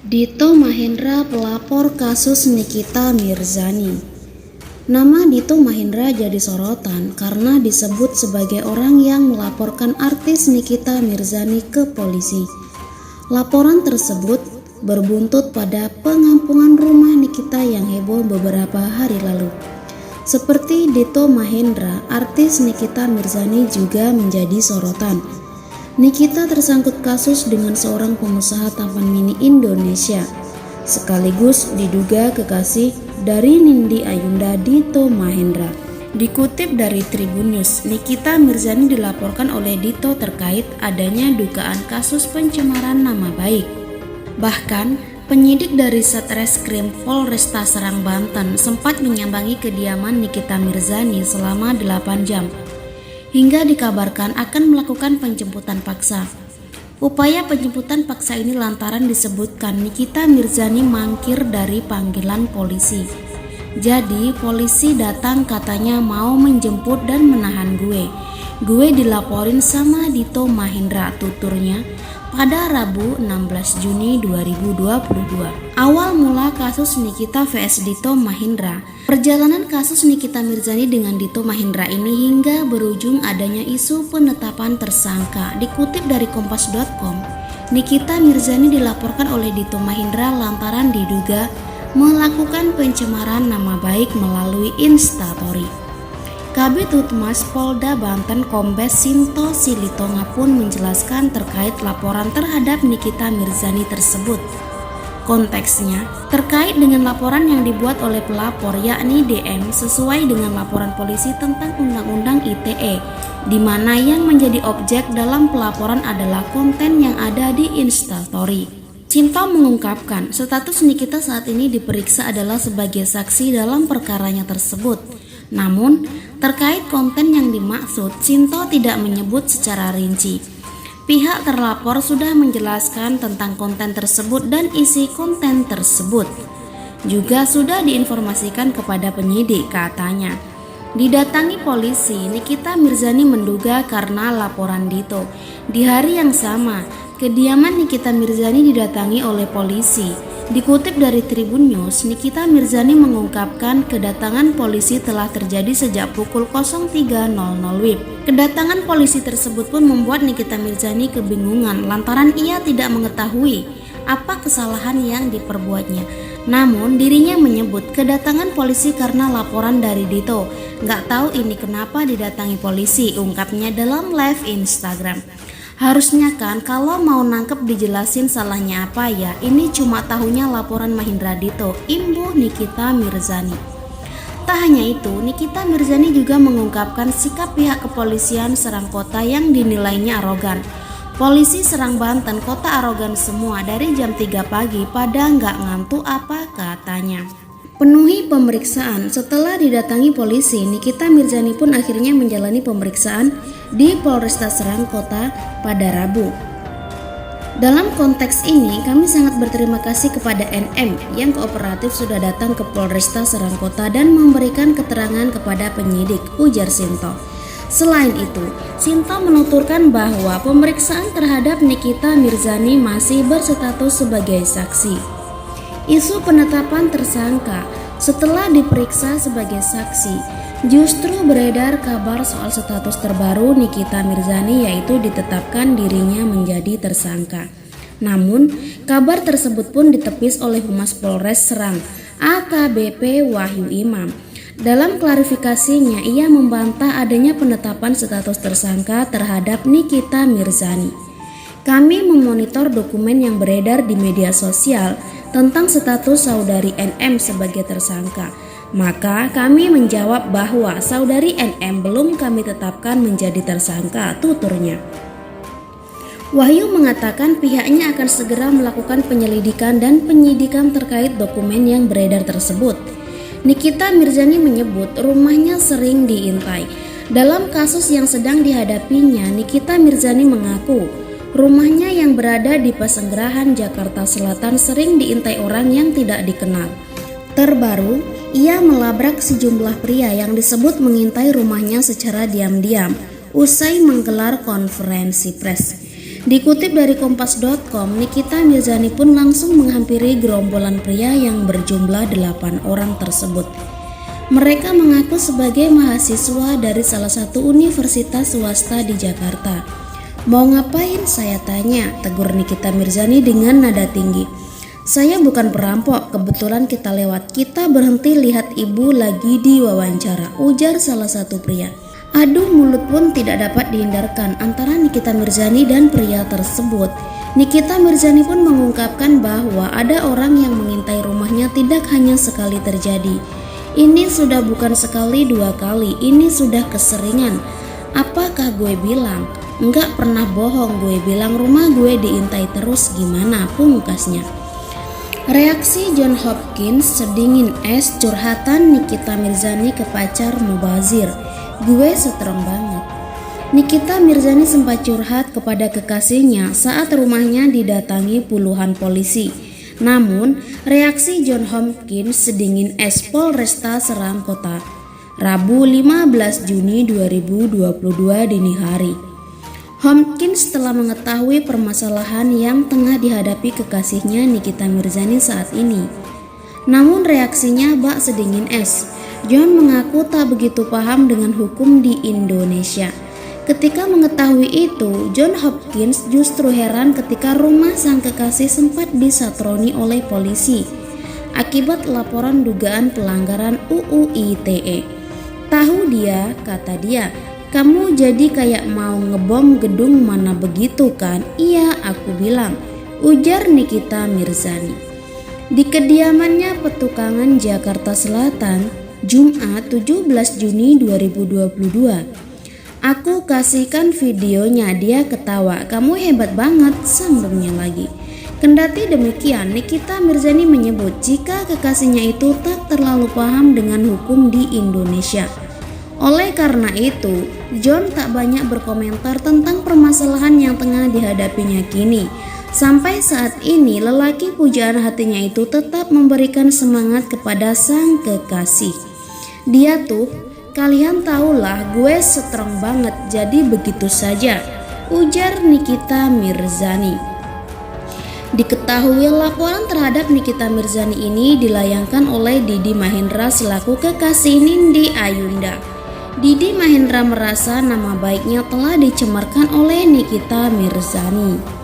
Dito Mahendra, pelapor kasus Nikita Mirzani. Nama Dito Mahendra jadi sorotan karena disebut sebagai orang yang melaporkan artis Nikita Mirzani ke polisi. Laporan tersebut berbuntut pada pengampungan rumah Nikita yang heboh beberapa hari lalu. Seperti Dito Mahendra, artis Nikita Mirzani juga menjadi sorotan. Nikita tersangkut kasus dengan seorang pengusaha tampan mini Indonesia, sekaligus diduga kekasih dari Nindi Ayunda, Dito Mahendra. Dikutip dari Tribun News, Nikita Mirzani dilaporkan oleh Dito terkait adanya dugaan kasus pencemaran nama baik. Bahkan, penyidik dari Satreskrim Polresta Serang, Banten sempat menyambangi kediaman Nikita Mirzani selama 8 jam. Hingga dikabarkan akan melakukan penjemputan paksa. Upaya penjemputan paksa ini lantaran disebutkan Nikita Mirzani mangkir dari panggilan polisi. Jadi polisi datang katanya mau menjemput dan menahan gue. Gue dilaporin sama Dito Mahendra, tuturnya pada Rabu 16 Juni 2022. Awal mula kasus Nikita vs Dito Mahendra. Perjalanan kasus Nikita Mirzani dengan Dito Mahendra ini hingga berujung adanya isu penetapan tersangka. Dikutip dari Kompas.com, Nikita Mirzani dilaporkan oleh Dito Mahendra lantaran diduga melakukan pencemaran nama baik melalui Instastory. Kabid Humas Polda Banten Kombes Sinto Silitonga pun menjelaskan terkait laporan terhadap Nikita Mirzani tersebut. Konteksnya terkait dengan laporan yang dibuat oleh pelapor yakni DM sesuai dengan laporan polisi tentang Undang-Undang ITE, di mana yang menjadi objek dalam pelaporan adalah konten yang ada di Instastory. Sinto mengungkapkan status Nikita saat ini diperiksa adalah sebagai saksi dalam perkaranya tersebut. Namun, terkait konten yang dimaksud, Sinto tidak menyebut secara rinci. Pihak terlapor sudah menjelaskan tentang konten tersebut dan isi konten tersebut. Juga sudah diinformasikan kepada penyidik, katanya. Didatangi polisi, Nikita Mirzani menduga karena laporan Dito. Di hari yang sama, kediaman Nikita Mirzani didatangi oleh polisi. Dikutip dari Tribun News, Nikita Mirzani mengungkapkan kedatangan polisi telah terjadi sejak pukul 03.00 WIB. Kedatangan polisi tersebut pun membuat Nikita Mirzani kebingungan lantaran ia tidak mengetahui apa kesalahan yang diperbuatnya. Namun dirinya menyebut kedatangan polisi karena laporan dari Dito. Nggak tahu ini kenapa didatangi polisi, ungkapnya dalam live Instagram. Harusnya kan kalau mau nangkep dijelasin salahnya apa ya, ini cuma tahunya laporan Mahendra Dito, imbuh Nikita Mirzani. Tak hanya itu, Nikita Mirzani juga mengungkapkan sikap pihak kepolisian Serang Kota yang dinilainya arogan. Polisi Serang Banten kota arogan semua dari jam 3 pagi pada nggak ngantuk apa katanya. Penuhi pemeriksaan. Setelah didatangi polisi, Nikita Mirzani pun akhirnya menjalani pemeriksaan di Polresta Serang Kota pada Rabu. Dalam konteks ini, kami sangat berterima kasih kepada NM yang kooperatif sudah datang ke Polresta Serang Kota dan memberikan keterangan kepada penyidik, ujar Sinto. Selain itu, Sinto menuturkan bahwa pemeriksaan terhadap Nikita Mirzani masih berstatus sebagai saksi. Isu penetapan tersangka setelah diperiksa sebagai saksi, justru beredar kabar soal status terbaru Nikita Mirzani, yaitu ditetapkan dirinya menjadi tersangka. Namun, kabar tersebut pun ditepis oleh Humas Polres Serang, AKBP Wahyu Imam. Dalam klarifikasinya, ia membantah adanya penetapan status tersangka terhadap Nikita Mirzani. Kami memonitor dokumen yang beredar di media sosial tentang status saudari NM sebagai tersangka. Maka kami menjawab bahwa saudari NM belum kami tetapkan menjadi tersangka, tuturnya. Wahyu mengatakan pihaknya akan segera melakukan penyelidikan dan penyidikan terkait dokumen yang beredar tersebut. Nikita Mirzani menyebut rumahnya sering diintai. Dalam kasus yang sedang dihadapinya, Nikita Mirzani mengaku rumahnya yang berada di Pesanggerahan, Jakarta Selatan sering diintai orang yang tidak dikenal. Terbaru, ia melabrak sejumlah pria yang disebut mengintai rumahnya secara diam-diam usai menggelar konferensi pers. Dikutip dari kompas.com, Nikita Mirzani pun langsung menghampiri gerombolan pria yang berjumlah 8 orang tersebut. Mereka mengaku sebagai mahasiswa dari salah satu universitas swasta di Jakarta. "Mau ngapain?" saya tanya, tegur Nikita Mirzani dengan nada tinggi. "Saya bukan perampok, kebetulan kita lewat. Kita berhenti lihat ibu lagi diwawancara," ujar salah satu pria. Adu mulut pun tidak dapat dihindarkan antara Nikita Mirzani dan pria tersebut. Nikita Mirzani pun mengungkapkan bahwa ada orang yang mengintai rumahnya tidak hanya sekali terjadi. "Ini sudah bukan sekali 2 kali, ini sudah keseringan. Apakah gue bilang? Enggak pernah bohong, gue bilang rumah gue diintai terus, gimana?" pungkasnya. Reaksi John Hopkins sedingin es curhatan Nikita Mirzani ke pacar mubazir. "Gue strong banget." Nikita Mirzani sempat curhat kepada kekasihnya saat rumahnya didatangi puluhan polisi. Namun, reaksi John Hopkins sedingin es Polresta Serang Kota. Rabu 15 Juni 2022 dini hari. Hopkins telah mengetahui permasalahan yang tengah dihadapi kekasihnya Nikita Mirzani saat ini. Namun reaksinya bak sedingin es. John mengaku tak begitu paham dengan hukum di Indonesia. Ketika mengetahui itu, John Hopkins justru heran ketika rumah sang kekasih sempat disatroni oleh polisi akibat laporan dugaan pelanggaran UU ITE. "Tahu dia," kata dia, "kamu jadi kayak mau ngebom gedung mana begitu kan?" "Iya," aku bilang, ujar Nikita Mirzani. Di kediamannya Petukangan Jakarta Selatan, Jumat 17 Juni 2022. "Aku kasihkan videonya, dia ketawa. Kamu hebat banget," sambungnya lagi. Kendati demikian, Nikita Mirzani menyebut jika kekasihnya itu tak terlalu paham dengan hukum di Indonesia. Oleh karena itu, John tak banyak berkomentar tentang permasalahan yang tengah dihadapinya kini. Sampai saat ini, lelaki pujaan hatinya itu tetap memberikan semangat kepada sang kekasih. Dia tuh, "Kalian tahulah gue strong banget, jadi begitu saja," ujar Nikita Mirzani. Diketahui laporan terhadap Nikita Mirzani ini dilayangkan oleh Didi Mahendra selaku kekasih Nindi Ayunda. Didi Mahendra merasa nama baiknya telah dicemarkan oleh Nikita Mirzani.